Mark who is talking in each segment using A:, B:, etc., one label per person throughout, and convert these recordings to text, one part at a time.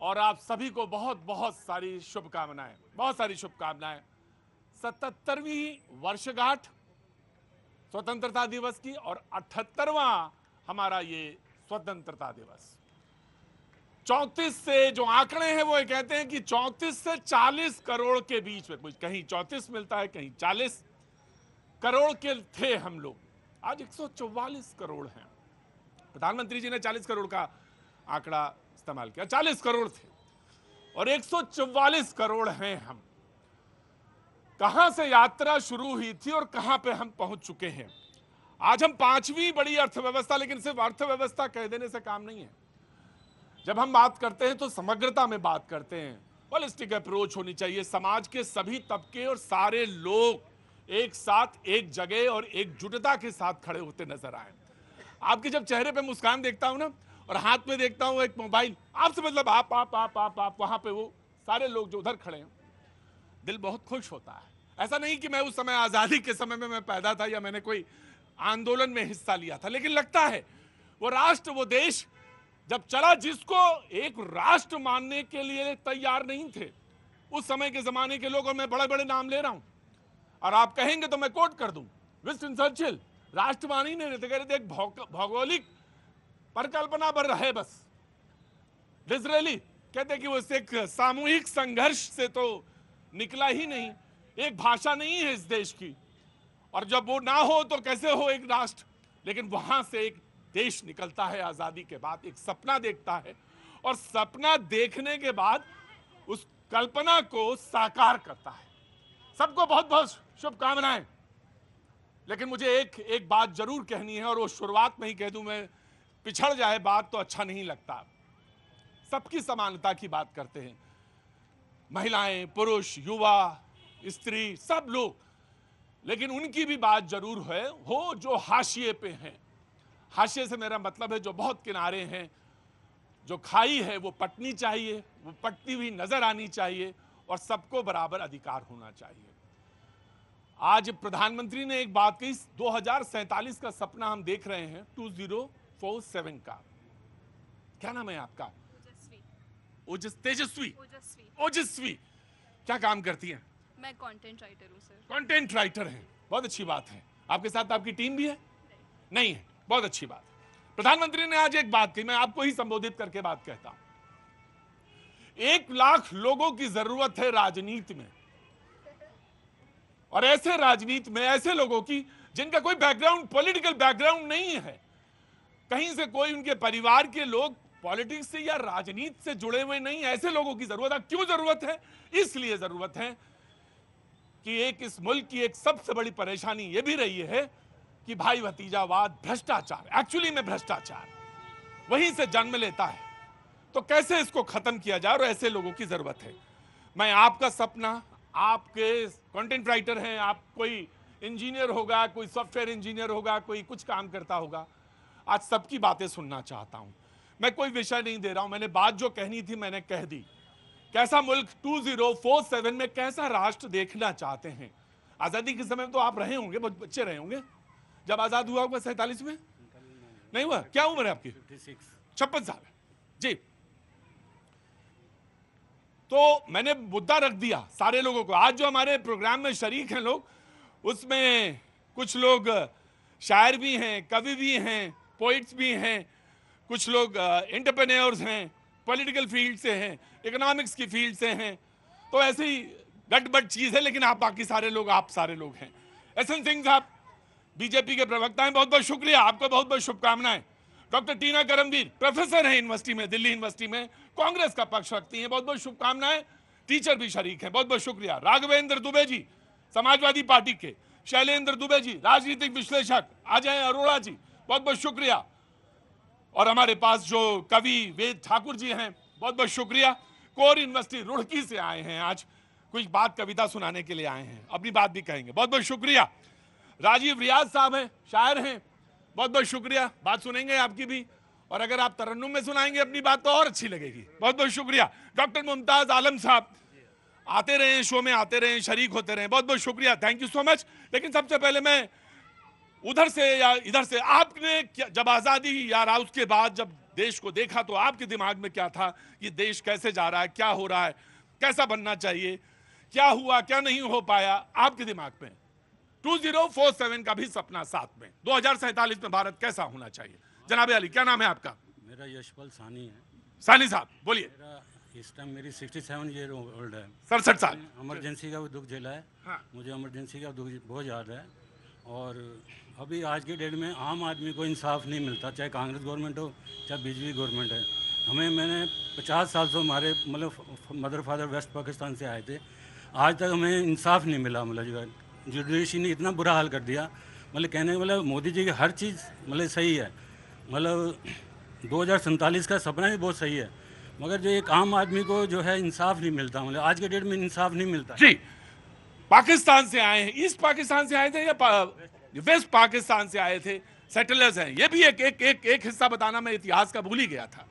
A: और आप सभी को बहुत बहुत सारी शुभकामनाएं, बहुत सारी शुभकामनाएं। 77वीं वर्षगांठ स्वतंत्रता दिवस की और 78वां हमारा ये स्वतंत्रता दिवस। 34 से जो आंकड़े हैं वो ये कहते हैं कि 34 से 40 करोड़ के बीच में, कुछ कहीं 34 मिलता है, कहीं 40 करोड़ के थे हम लोग। आज 144 करोड़ हैं। प्रधानमंत्री जी ने 40 करोड़ का आंकड़ा इस्तेमाल किया, 40 करोड़ थे और 144 करोड़ हैं हम। कहां से यात्रा शुरू हुई थी और कहां पे हम पहुंच चुके हैं। आज हम 5वीं बड़ी अर्थव्यवस्था, लेकिन सिर्फ अर्थव्यवस्था कह देने से काम नहीं है। जब हम बात करते हैं तो समग्रता में बात करते हैं, होलिस्टिक अप्रोच होनी चाहिए। समाज के सभी तबके और सारे लोग एक साथ, एक जगह और एकजुटता के साथ खड़े होते नजर आए। आपके जब चेहरे पे मुस्कान देखता हूं ना और हाथ में देखता हूं एक मोबाइल, आपसे मतलब आप वहां पे वो सारे लोग जो उधर खड़े हैं, दिल बहुत खुश होता है। ऐसा नहीं कि मैं उस समय आजादी के समय में मैं पैदा था या मैंने कोई आंदोलन में हिस्सा लिया था, लेकिन लगता है वो राष्ट्र, वो देश जब चला जिसको एक राष्ट्र मानने के लिए तैयार नहीं थे उस समय के जमाने के लोग, और मैं बड़े बड़े नाम ले रहा हूं और आप कहेंगे तो मैं कोट कर दूं, विंस्टन चर्चिल राष्ट्र मान ही नहीं रहते, कह रहे थे एक भौगोलिक परिकल्पना पर रहे बस। डिसरेली कहते कि वो एक सामूहिक संघर्ष से तो निकला ही नहीं, एक भाषा नहीं है इस देश की, और जब वो ना हो तो कैसे हो एक राष्ट्र। लेकिन वहां से एक देश निकलता है आजादी के बाद, एक सपना देखता है और सपना देखने के बाद उस कल्पना को साकार करता है। सबको बहुत बहुत शुभकामनाएं। लेकिन मुझे एक बात जरूर कहनी है और वो शुरुआत में ही कह दूं, मैं पिछड़ जाए बात तो अच्छा नहीं लगता। सबकी समानता की बात करते हैं, महिलाएं, पुरुष, युवा, स्त्री, सब लोग, लेकिन उनकी भी बात जरूर है हो जो हाशिए पे हैं। हाशिए से मेरा मतलब है जो बहुत किनारे हैं, जो खाई है वो पटनी चाहिए, वो पटती हुई नजर आनी चाहिए और सबको बराबर अधिकार होना चाहिए। आज प्रधानमंत्री ने एक बात कही, 2047 का सपना हम देख रहे हैं, 2047 का। क्या नाम है आपका? तेजस्वी। ओजस्वी। क्या काम करती हैं?
B: मैं कंटेंट राइटर हूं सर।
A: कंटेंट राइटर हैं, बहुत अच्छी बात है। आपके साथ आपकी टीम भी है? नहीं है, बहुत अच्छी बात है। प्रधानमंत्री ने आज एक बात कही, मैं आपको ही संबोधित करके बात कहता हूं। 1 लाख लोगों की जरूरत है राजनीति में, और ऐसे राजनीति में ऐसे लोगों की जिनका कोई बैकग्राउंड, पॉलिटिकल बैकग्राउंड नहीं है, कहीं से कोई उनके परिवार के लोग पॉलिटिक्स से या राजनीति से जुड़े हुए नहीं, ऐसे लोगों की जरूरत है। क्यों जरूरत है? इसलिए जरूरत है कि एक इस मुल्क की एक सबसे बड़ी परेशानी यह भी रही है कि भाई भतीजावाद, भ्रष्टाचार, एक्चुअली में भ्रष्टाचार वहीं से जन्म लेता है। तो कैसे इसको खत्म किया जाए, और ऐसे लोगों की जरूरत है। मैं आपका सपना, आपके कंटेंट राइटर हैं, आप कोई इंजीनियर होगा, कोई सॉफ्टवेयर इंजीनियर होगा, कोई कुछ काम करता होगा, आज सबकी बातें सुनना चाहता हूं। मैं कोई विषय नहीं दे रहा हूं, मैंने बात जो कहनी थी मैंने कह दी। कैसा मुल्क 2047 में कैसा राष्ट्र देखना चाहते हैं? आजादी के समय तो आप रहे होंगे, बहुत बच्चे रहे होंगे जब आजाद हुआ होगा। 47 में नहीं हुआ? क्या उम्र है आपकी? 56 साल जी। तो मैंने मुद्दा रख दिया सारे लोगों को। आज जो हमारे प्रोग्राम में शरीक हैं लोग, उसमें कुछ लोग शायर भी हैं, कवि भी हैं, पोइट्स भी हैं, कुछ लोग एंटरप्रेन्योर्स हैं, पॉलिटिकल फील्ड से हैं, इकोनॉमिक्स की फील्ड से हैं। तो ऐसी ही गटबट चीज है, लेकिन आप बाकी सारे लोग, आप सारे लोग हैं। एसएन सिंह साहब बीजेपी के प्रवक्ता हैं, बहुत बहुत शुक्रिया, आपको बहुत बहुत शुभकामनाएं। डॉक्टर टीना करमवीर प्रोफेसर हैं यूनिवर्सिटी में, दिल्ली यूनिवर्सिटी में, कांग्रेस का पक्ष रखती हैं, बहुत बहुत शुभकामनाएं। टीचर भी शरीक हैं, बहुत बहुत शुक्रिया। राघवेंद्र दुबे जी समाजवादी पार्टी के, शैलेंद्र दुबे जी राजनीतिक विश्लेषक, अजय अरोड़ा जी, बहुत बहुत शुक्रिया। और हमारे पास जो कवि वेद ठाकुर जी हैं, बहुत बहुत शुक्रिया। कोर यूनिवर्सिटी रुड़की से आए हैं, आज कुछ बात कविता सुनाने के लिए आए हैं, अपनी बात भी कहेंगे, बहुत बहुत शुक्रिया। राजीव रियाज साहब हैं, शायर हैं, बहुत बहुत शुक्रिया, बात सुनेंगे आपकी भी, और अगर आप तरन्नुम में सुनाएंगे अपनी बात तो और अच्छी लगेगी, बहुत बहुत शुक्रिया। डॉक्टर मुमताज आलम साहब आते रहे, शो में आते रहे, शरीक होते रहे, बहुत बहुत शुक्रिया, थैंक यू सो मच। लेकिन सबसे पहले मैं उधर से या इधर से, आपने जब आजादी या उसके बाद जब देश को देखा तो आपके दिमाग में क्या था? ये देश कैसे जा रहा है, क्या हो रहा है, कैसा बनना चाहिए, क्या हुआ, क्या नहीं हो पाया, आपके दिमाग में 2047 का भी सपना साथ में, 2047 में भारत कैसा होना चाहिए? जनाब अली, क्या नाम है आपका?
C: मेरा यशपाल सानी है।
A: सानी साहब बोलिए।
C: मेरा इस टाइम मेरी 67 ईयर ओल्ड है।
A: 67 साल।
C: इमरजेंसी का भी दुख झेला है।
A: हाँ।
C: मुझे इमरजेंसी का दुख बहुत ज़्यादा है। और अभी आज के डेट में आम आदमी को इंसाफ नहीं मिलता, चाहे कांग्रेस गवर्नमेंट हो चाहे बीजेपी गवर्नमेंट है। मैंने 50 साल से हमारे मतलब मदर फादर वेस्ट पाकिस्तान से आए थे, आज तक हमें इंसाफ नहीं मिला। मतलब जुडिशरी ने इतना बुरा हाल कर दिया। मतलब कहने का मतलब मोदी जी की हर चीज़ मतलब सही है, मतलब 2047 का सपना भी बहुत सही है, मगर जो एक आम आदमी को जो है इंसाफ नहीं मिलता। मतलब आज के डेट में इंसाफ नहीं मिलता।
A: जी, पाकिस्तान से आए हैं, ईस्ट पाकिस्तान से आए थे या वेस्ट पाकिस्तान से आए थे, सेटलर्स हैं। ये भी एक हिस्सा बताना मैं इतिहास का भूल ही गया था।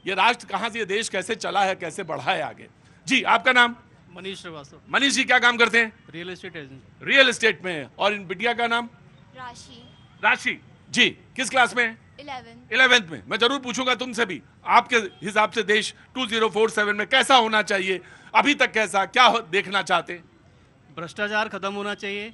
A: ये राष्ट्र कहां से, ये देश कैसे चला है, कैसे बढ़ा है आगे। जी, आपका नाम?
D: मनीष श्रीवास्तव।
A: मनीष जी क्या काम करते हैं?
D: Real estate agent.
A: Real estate में। और इन बिटिया का नाम?
B: राशि।
A: राशि जी, किस क्लास में? 11th में। मैं जरूर पूछूंगा तुमसे भी, आपके हिसाब से देश 2047 में कैसा होना चाहिए, अभी तक कैसा, क्या देखना चाहते?
D: भ्रष्टाचार खत्म होना चाहिए,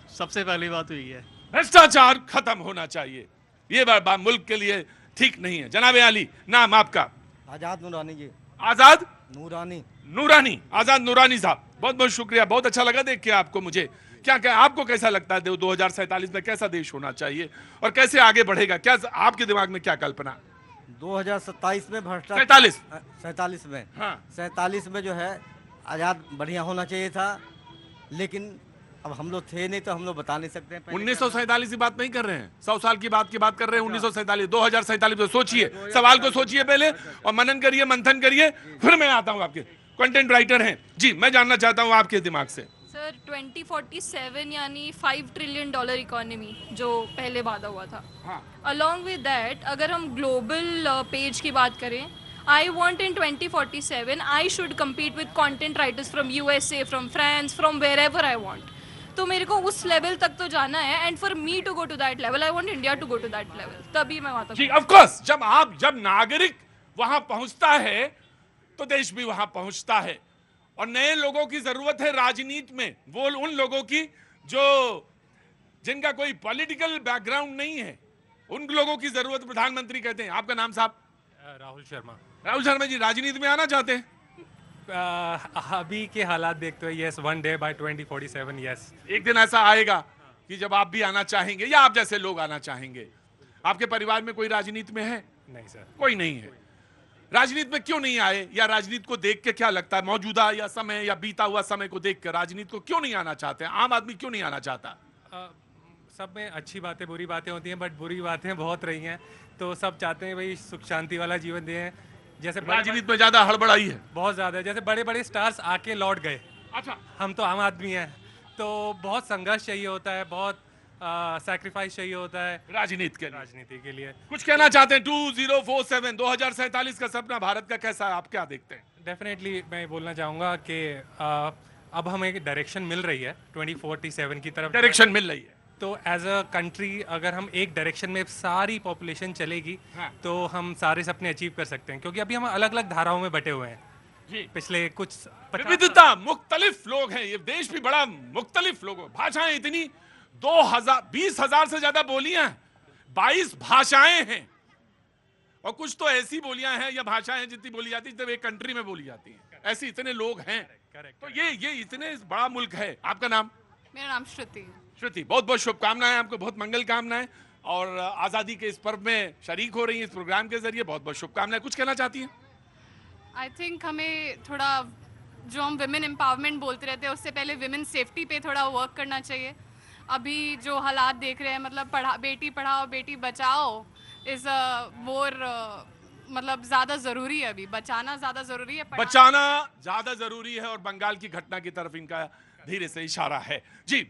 D: सबसे पहली बात हुई है।
A: भ्रष्टाचार खत्म होना चाहिए, ये बात मुल्क के लिए ठीक नहीं है। जनाब अली, नाम आपका?
E: आजाद नूरानी जी।
A: आजाद
E: नूरानी।
A: नूरानी, आजाद नूरानी साहब, बहुत बहुत शुक्रिया, बहुत अच्छा लगा देख के आपको। मुझे क्या क्या आपको कैसा लगता है 2047 में कैसा देश होना चाहिए और कैसे आगे बढ़ेगा? क्या आपके दिमाग में क्या कल्पना?
E: 2027 में भ्रष्टाचार 47 में,
A: हाँ।
E: 47 में जो है आजाद बढ़िया होना चाहिए था, लेकिन अब हम लोग थे नहीं तो हम लोग बता नहीं सकते हैं।
A: 1947 की बात नहीं कर रहे हैं, 100 साल की बात कर रहे हैं। 1947, 2047 सोचिए, सवाल को सोचिए पहले और मनन करिए, मंथन करिए, फिर मैं आता हूँ। आपके कंटेंट राइटर हैं जी, मैं जानना चाहता हूँ आपके दिमाग से।
B: सर 2047 यानी $5 ट्रिलियन इकोनॉमी जो पहले वादा हुआ था।
A: हाँ।
B: अलॉन्ग विद दैट अगर हम ग्लोबल पेज की बात करें, I want in 2047 I should compete with content writers from USA, from France, from wherever I want. तो मेरे को उस लेवल तक तो जाना है, and for me to go to that level I want India to go to that level, तभी मैं वहां तक।
A: जी, ऑफ कोर्स, जब नागरिक वहां पहुंचता है तो देश भी वहां पहुंचता है। और नए लोगों की जरूरत है राजनीति में, वो उन लोगों की जो जिनका कोई पॉलिटिकल बैकग्राउंड नहीं है, उन लोगों की जरूरत प्रधानमंत्री कहते हैं। आपका नाम साहब?
F: राहुल शर्मा।
A: राहुल शर्मा जी, राजनीति में आना चाहते हैं?
F: अभी के हालात देखते हुए yes, one day by 2047 yes.
A: एक दिन ऐसा आएगा कि जब आप भी आना चाहेंगे या आप जैसे लोग आना चाहेंगे। आपके परिवार में कोई राजनीति में है?
F: नहीं सर,
A: कोई नहीं है। राजनीति में क्यों नहीं आए, या राजनीति को देख के क्या लगता है, मौजूदा या समय या बीता हुआ समय को देख कर राजनीति को क्यों नहीं आना चाहते? आम आदमी क्यों नहीं आना चाहता?
F: सब में अच्छी बातें बुरी बातें होती हैं, बट बुरी बातें बहुत रही हैं, तो सब चाहते हैं भाई सुख शांति वाला जीवन दें। जैसे
A: राजनीति में ज्यादा हड़बड़ाई है,
F: बहुत ज्यादा है। जैसे बड़े बड़े स्टार्स आके लौट गए,
A: अच्छा,
F: हम तो आम आदमी हैं, तो बहुत संघर्ष चाहिए होता है, बहुत सैक्रिफाइस चाहिए होता है राजनीति के लिए।
A: कुछ कहना चाहते हैं 2047 2047 का सपना भारत का कैसा है, आप क्या देखते हैं?
F: डेफिनेटली मैं बोलना चाहूँगा कि अब हमें एक डायरेक्शन मिल रही है 2047 की तरफ।
A: डायरेक्शन मिल रही है,
F: तो एज अ कंट्री अगर हम एक डायरेक्शन में सारी पॉपुलेशन चलेगी,
A: हाँ।
F: तो हम सारे सपने अचीव कर सकते हैं, क्योंकि अभी हम अलग अलग धाराओं में बटे हुए हैं।
A: जी।
F: पिछले कुछ
A: विविधता, मुख्तलिफ लोग हैं, ये देश भी बड़ा मुख्तलिफ लोग, भाषाएं इतनी 20,000 से ज्यादा बोलियां हैं, 22 भाषाएं हैं, और कुछ तो ऐसी बोलियां हैं या भाषाएं हैं जितनी बोली जाती है जितनी एक कंट्री में बोली जाती हैं। ऐसे इतने लोग हैं, तो ये इतने बड़ा मुल्क है। आपका नाम?
B: मेरा नाम श्रुति।
A: श्रुति, बहुत बहुत शुभकामनाएं आपको, बहुत मंगल कामनाएं, और आजादी के इस पर्व में शरीक हो रही हैं इस प्रोग्राम के जरिए, बहुत बहुत शुभकामनाएं। कुछ कहना चाहती हैं?
G: आई थिंक हमें थोड़ा, जो हम विमेन एम्पावरमेंट बोलते रहते हैं, उससे पहले विमेन सेफ्टी पे थोड़ा वर्क करना चाहिए। अभी जो हालात देख रहे हैं, मतलब बेटी पढ़ाओ बेटी बचाओ इज मोर, मतलब ज़्यादा ज़रूरी है, अभी बचाना ज़्यादा ज़रूरी है,
A: बचाना ज़्यादा ज़रूरी है, और बंगाल की घटना की तरफ इनका धीरे से इशारा है। जी।